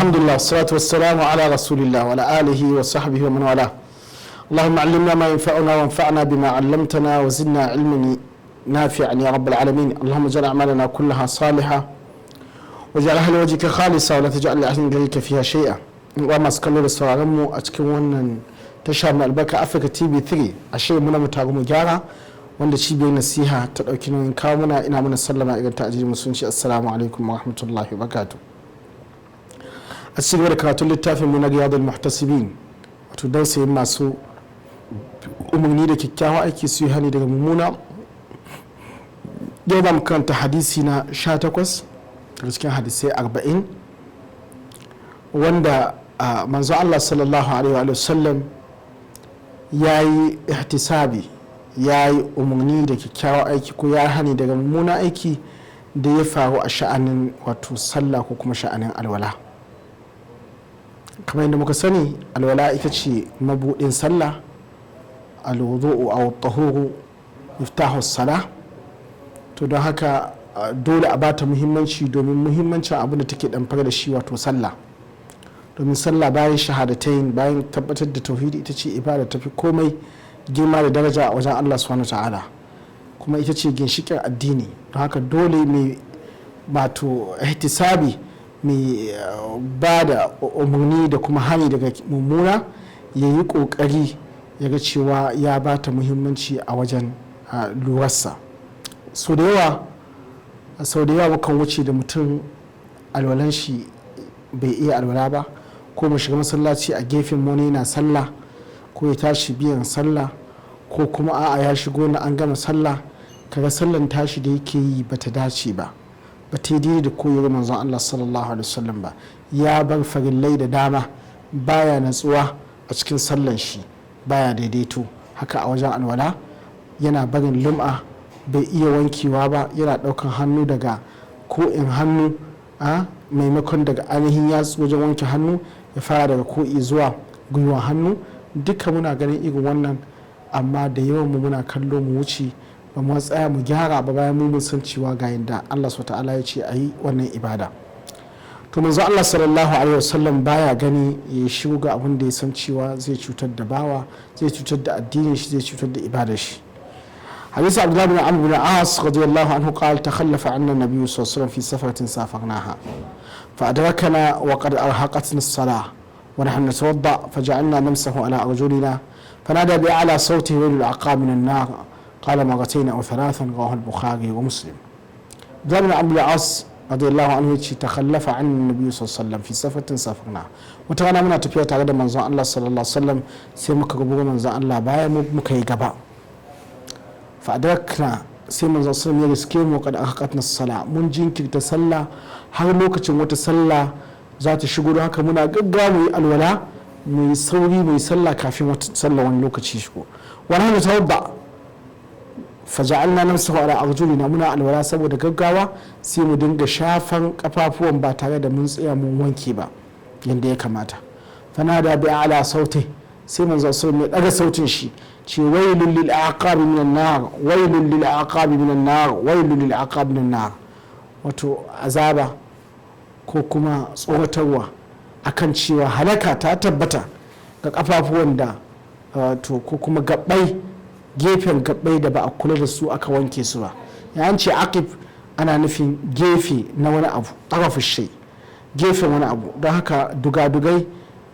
الحمد لله والصلاة والسلام على رسول الله وعلى آله وصحبه ومن والاه. اللهم علمنا ما ينفعنا وانفعنا بما علمتنا وزدنا علما نافعا يا رب العالمين. اللهم اجعل أعمالنا كلها صالحة واجعلها لوجهك خالصة ولا تجعل لأحد غيرك فيها شيئا. وما سكالو بسوارمو أتكي ونن تشار من البركة أفريكا TV3 أشياء منا متارو مجارة wanda cibiyar nasiha ta ɗauki nauyin kawo muna ina mana sallama idan ta ajiyar musulunci assalamu alaikum wa rahmatullahi wa barakatuh. A cikin da karatun littafin mu na riyadul muhtasibin wato dan sai masu umarni da kyakkyawa aiki su yi hani daga mummuna. Yau mu karanta hadisi na 18 daga cikin hadisai 40 wanda manzo Allah sallallahu alaihi wa sallam yayi ihtisabi, ya yi umarni da kyakkyawan aiki ko ya hani daga mummuna aiki da ya faru a sha'anin wato sallah ko kuma sha'anin alwala. Kamar yadda muka sani alwala ita ce mabuɗin sallah, alwudu'u aw tahuru iftahu salah. To don haka dole a bata muhimmanci domin muhimmancin abin da take ɗamfar da shi wato sallah. Domin sallah bayan shahadatain, bayan tabbatar da tauhidi, ita ce ibada tafi komai girma da daraja a wajen Allah subhanahu ta'ala, kuma ita ce ginshikin addini. Don haka dole mai wato ihtisabi, mai ba da umarni da kuma hani daga mummuna ya yi kokari ya ga cewa ya ba ta muhimmanci a wajen lurarsa. Sau da yawa mukan wuce da mutum alwalan shi bai iya alwala ba, ko mu shiga masallaci a gefen wani na sallah ko ya tashi biyan sallah, ko kuma a'a ya shigo na an gama sallah kaga sallan tashi da yake yi bata dace ba, bata yi daidai da koyar manzon Allah sallallahu alaihi wasallam ba. Ya bar farillai da dama, baya natsuwa a cikin sallan shi, baya daidaito. Haka a wajen alwala yana barin lum'a, bai iya wankewa ba, yana daukan hannu daga ko'in hannu maimakon daga ainihin yatsu wajen wanke hannu ya fara daga ko'i zuwa gwiwa hannu. Duka muna ganin irin wannan, amma da yawan mu muna kallo mu wuce, ba mu tsaya mu gyara ba bayan mun san cewa ga yanda Allah subhanahu ta'ala ya ce ayi wannan ibada. To manzo Allah sallallahu alaihi wasallam baya gani ya shigo ga abin da ya san cewa zai cutar da bawa, zai cutar da addinin shi, zai cutar da ibadar shi. Hadisi Abdullah bin Amr bin As radiyallahu anhu qala takhallafa anna an-nabiy sallallahu alaihi wasallam fi safaratin safarnaha fa adrakana wa qad arhaqatna as-salah ونحن نتوضأ فجعلنا نمسح على أرجلنا فنادى بأعلى صوته ويل العقاب من النار قال مرتين أو ثلاثا رواه البخاري ومسلم. جابر بن عبد العاص رضي الله عنه تخلف عن النبي صلى الله عليه وسلم في سفرة سافرنا وترانا منا تفيا تعالى منزل الله صلى الله عليه وسلم سيمك ربوع منزل الله بايا مكي غبا فأدركنا sai manzo sallam ya riske mu kad ahqatna as-sala, mun jinkirta sallah har lokacin wata sallah za ta shigo. Don haka muna gaggawa mu yi alwala, mu yi sauri mu yi sallah kafin wata sallah wani lokaci shigo. Wani hana tawabba faja'alna namsahu ala arjulina, muna alwala saboda gaggawa sai mu dinga shafan kafafuwan ba tare da mun tsaya mun wanke ba yanda ya kamata. Fanada bi ala sauti, sai manzo sallam ya daga sautin shi ce wailul lil aqabi minan nar, wailul lil aqabi minan nar, wailul lil aqabi minan nar. Wato azaba ko kuma tsoratarwa akan cewa halaka ta tabbata ga kafafuwan da wato ko kuma gabbai, gefen gabbai da ba a kula da su aka wanke su ba. Yan ce aqib ana nufin gefe na wani abu, tarafu shay, gefen wani abu. Don haka dugadugai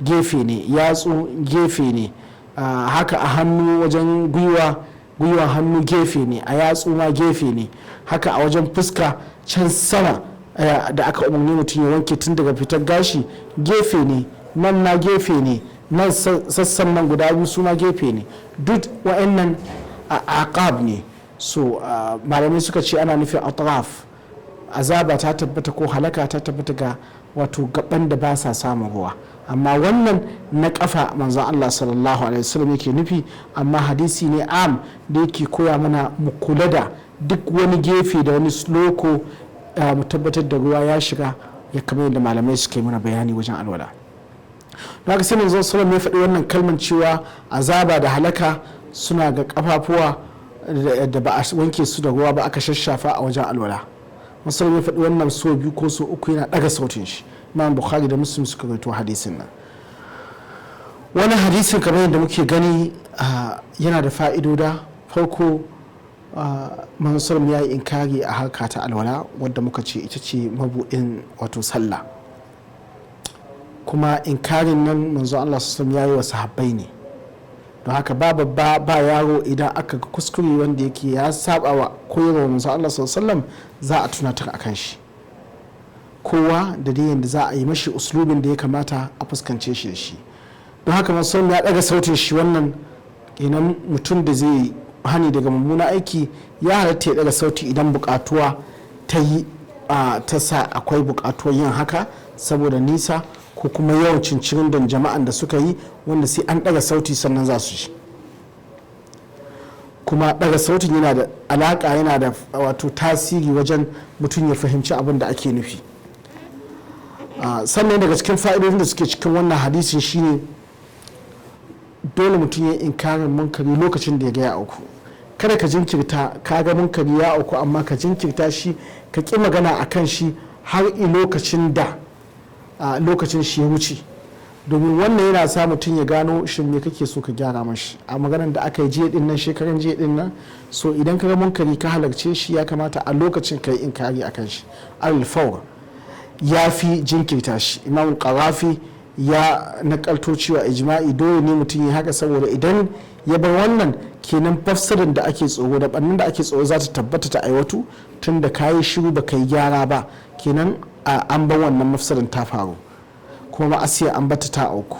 gefe ne, yatsu gefe ne, haka a hannu wajen gwiwa hannu gefe ne, a yatsu ma gefe ne, haka a wajen fuska can sama da aka umarni mutum ya wanke tun daga fitar gashi gefe ne, nan na gefe ne, nan sassan nan guda biyu su ma gefe ne, duk wa'annan aqab ne. So malamai suka ce ana nufin atraf, azaba ta tabbata ko halaka ta tabbata ga wato gaban da ba sa samun ruwa. Amma wannan na kafa manzon Allah sallallahu alaihi wasallam yake nufi, amma hadisi ne am da yake koya mana mu kula da duk wani gefe da wani sloko, mu tabbatar da ruwa ya shiga, ya kamar yadda malamai suka yi mana bayani wajen alwala. Don haka sai manzon sallallahu ya faɗi wannan kalman cewa azaba da halaka suna ga kafafuwa da ba a wanke su da ruwa ba aka shashafa a wajen alwala. Musulmi ya faɗi wannan so biyu ko so uku yana ɗaga sautin shi Imam Bukhari da Muslim suka rawaito hadisin nan. Wani hadisin kamar yadda muke gani yana da fa'idoda. Farko Mansur ya yi inkari a harka ta alwala wadda muka ce ita ce mabuɗin wato sallah, kuma inkarin nan manzo Allah sallallahu ya yi wa sahabbai ne, don haka ba babba ba yaro idan aka ga kuskure wanda yake ya saba wa koyarwar manzo Allah sallallahu za a tunatar akan shi, kowa da dai yanda za a yi mashi uslubin da ya kamata a fuskance shi da shi. Don haka manzo ya daga sautin shi, wannan kenan mutum da zai hani daga mummuna aiki ya halatta ya daga sauti idan bukatuwa ta yi ta sa akwai bukatuwar yin haka saboda nisa ko kuma yawan cincirin da jama'an da suka yi wanda sai an daga sauti sannan za su ji. Kuma daga sautin yana da alaka, yana da wato tasiri wajen mutum ya fahimci abin da ake nufi. Sannan daga cikin fa'idodin da suke cikin wannan hadisin shine dole mutum ya inkarin munkari lokacin da ya gaya auku. Kada ka jinkirta ka ga munkari ya auku amma ka jinkirta shi ka ƙi magana a kan shi har lokacin da lokacin shi ya wuce, domin wannan yana sa mutum ya gano shin me kake so ka gyara mashi a maganar da aka yi jiya din nan, shekaran jiya din nan. So idan ka ga munkari ka halarce shi ya kamata a lokacin ka yi inkari a kan shi al-fawr, ya fi jinkirta shi. Imam Qarafi ya nakalto cewa ijma'i dole ne mutum ya haka saboda idan ya bar wannan kenan fafsadan da ake tsoro da bannin da ake tsoro za ta tabbata ta aiwatu tun da kayi shiru ba ka yi gyara ba, kenan an bar wannan mafsadan ta faru kuma ma'asiya an bata ta auku.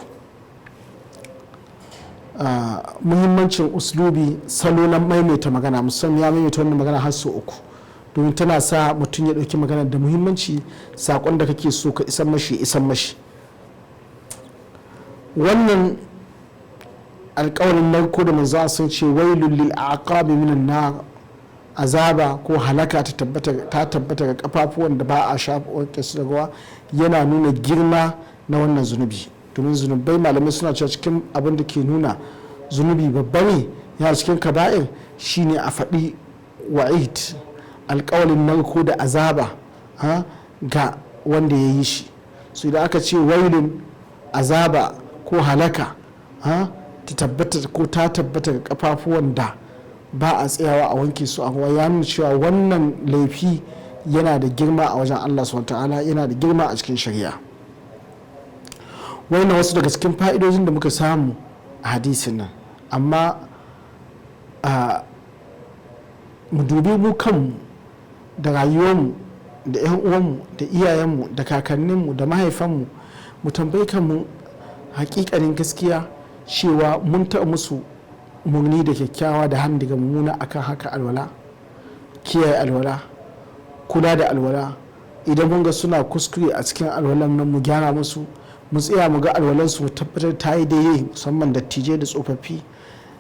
Muhimmancin uslubi, salo na maimaita magana, musamman ya maimaita wannan magana har sau 3 domin tana sa mutum ya ɗauki magana da muhimmanci, saƙon da kake so ka isan mashi. Wannan alƙawarin narko da manzo sun ce wailul lil aqabi minan nar, azaba ko halaka ta tabbata ga kafafuwan da ba a shafa wanke su daga, yana nuna girma na wannan zunubi. Domin zunubai malamai suna cewa cikin abin da ke nuna zunubi babba ne yana cikin kaba'ir shine a faɗi wa'id, alƙawarin narko da azaba ga wanda ya yi shi. So idan aka ce wailun, azaba ko halaka ta tabbata ga kafafuwan da ba a tsayawa a wanke su, amma ya nuna cewa wannan laifi yana da girma a wajen Allah subhanahu ta'ala, yana da girma a cikin shari'a. Wannan wasu daga cikin fa'idojin da muka samu a hadisin nan, amma mu dubi mu kanmu da rayuwarmu da 'yan uwanmu da iyayenmu da kakanninmu da mahaifanmu, mu tambayi kanmu hakikanin gaskiya cewa mun taɓa musu murni da kyakkyawa da hannu daga mummuna akan haka alwala, kiyaye alwala, kula da alwala. Idan mun ga suna kuskure a cikin alwalan nan mu gyara musu, mu tsaya mu ga alwalansu mu tabbatar ta yi daidai, musamman dattijai da tsofaffi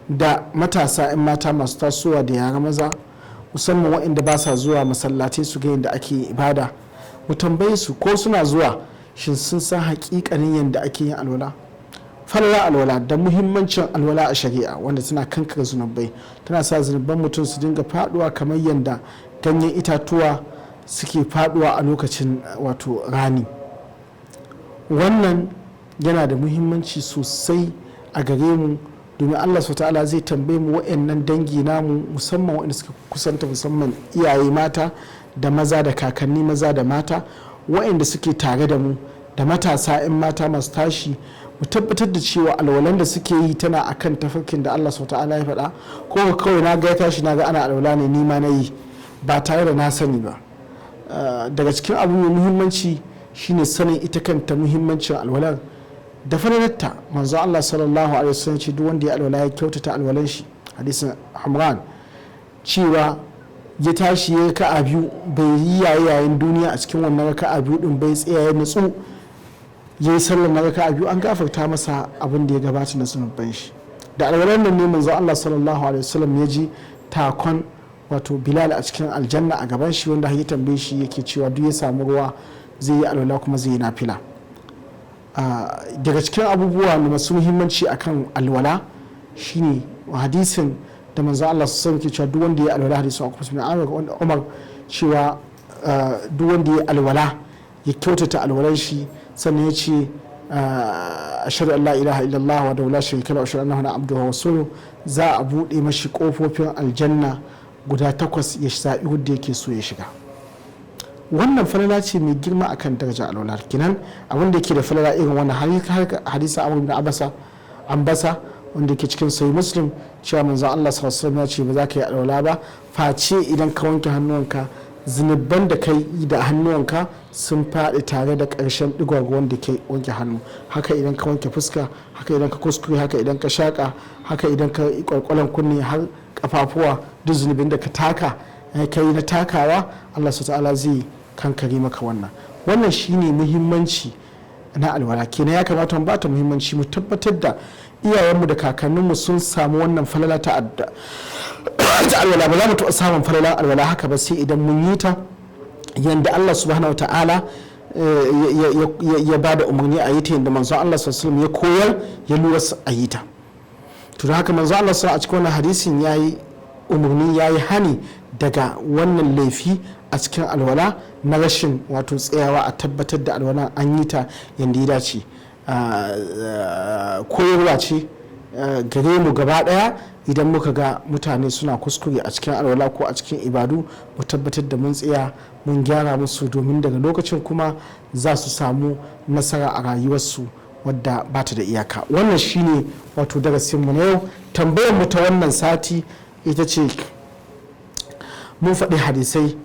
da matasa 'yan mata masu tasowa da yara maza, musamman waɗanda ba sa zuwa masallatai su ga yadda ake ibada. Mu tambaye su ko suna zuwa shin sun san hakikanin yadda ake yin alwala. Falala alwala da muhimmancin alwala a shari'a wanda tana kankare zunubai, tana sa zunuban mutum su dinga faduwa kamar yadda ganyen itatuwa suke faduwa a lokacin wato rani. Wannan yana da muhimmanci sosai a gare mu, domin Allah subhanahu zai tambaye mu wa'annan dangi namu, musamman waɗanda suka kusanta, musamman iyaye mata da maza da kakanni maza da mata waɗanda suke tare da mu da matasa 'yan mata masu tashi. Mu tabbatar da cewa alwalan da suke yi tana akan tafarkin da Allah subhanahu ya faɗa, ko kawai na ga ya tashi na ga ana alwala ne ni ma na yi ba tare da na sani ba. Daga cikin abu mai muhimmanci shine sanin ita kanta muhimmancin alwalar da falalarta. Manzo Allah sallallahu alaihi wasallam ce duk wanda ya alwala ya kyautata alwalan shi, hadisin Hamran, cewa ya tashi ya raka'a biyu bai yi yayin duniya a cikin wannan raka'a biyu din bai tsaya ya nutsu ya yi sallar na raka'a biyu, an gafarta masa abin da ya gabata na zunuban shi. Da alwalan nan ne manzo Allah sallallahu alaihi wasallam ya ji takon wato Bilal a cikin aljanna a gaban shi, wanda ya tambaye shi yake cewa duk ya samu ruwa zai yi alwala kuma zai yi nafila. Daga cikin abubuwa masu muhimmanci akan alwala shine hadisin da manzo Allah sallallahu alaihi wasallam ke cewa duk wanda ya alwala, hadisin Umar cewa duk wanda ya alwala ya kyautata alwalan shi sannan ya ce ashhadu an la ilaha illallah wa la sharika lahu wa ashhadu anna muhammadan abduhu wa rasuluhu, za a buɗe mashi ƙofofin aljanna guda 8 ya zaɓi wadda yake so ya shiga. Wannan falala ce mai girma akan daraja alwala. Kinan abin da yake da falala irin wannan hadisa Amr ibn Ambasa wanda ke cikin sahih Muslim cewa manzon Allah sallallahu alaihi wasallam ya ce ba za ka yi alwala ba face idan ka wanke hannuwanka zunuban da kai da hannuwanka sun faɗi tare da ƙarshen ɗigon wanda ke wanke hannu. Haka idan ka wanke fuska, haka idan ka kuskure, haka idan ka shaƙa, haka idan ka yi ƙwarƙwalan kunne har kafafuwa, duk zunubin da ka taka kai na takawa Allah subhanahu ta'ala zai kankare maka wannan shine muhimmanci na alwala. Kenan ya kamata mu bata muhimmanci, mu tabbatar da iyayenmu da kakanninmu sun samu wannan falala ta alwala. Ba za mu taɓa samun falalan alwala haka ba sai idan mun yi ta yanda Allah subhanahu wa ta'ala ya ba da umarni a yi ta, yanda manzon Allah sallallahu alaihi wasallam ya koyar ya lura a yi ta. To haka manzon Allah sallallahu a cikin wannan hadisin yayi umarni, yayi hani daga wannan laifi a cikin alwala na rashin wato tsayawa a tabbatar da alwala an yi ta yanda ya dace. Koyarwa ce gare mu gaba daya idan muka ga mutane suna kuskure a cikin alwala ko a cikin ibadu, mu tabbatar da mun tsaya mun gyara musu, domin daga lokacin kuma za su samu nasara a rayuwarsu wadda ba ta da iyaka. Wannan shine wato darasinmu na yau. Tambayar mu ta wannan sati ita ce, mun faɗi hadisai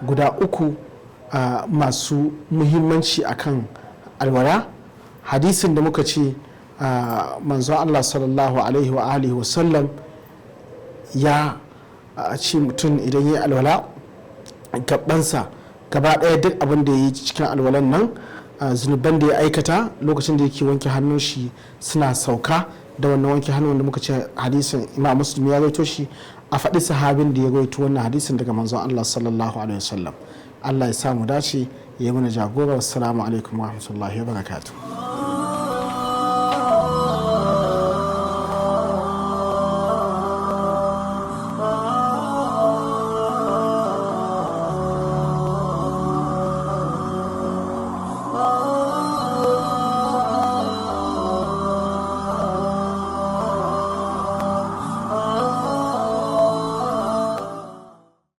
guda 3 masu muhimmanci akan alwala. Hadisin da muka ce manzon Allah sallallahu alaihi wa alihi wasallam ya ce mutum idan ya yi alwala gabansa gaba daya duk abin da ya yi cikin alwalan nan zunuban da ya aikata lokacin da yake wanke hannun shi suna sauka da wannan wanke hannun da muka ce hadisin Imam Muslim ya rawaito shi. A faɗi sahabin da ya rawaito wannan hadisin daga manzon Allah sallallahu alaihi wasallam. Allah ya samu dace, ya yi mana jagora. Assalamu alaikum wa rahmatullahi wa barakatuh.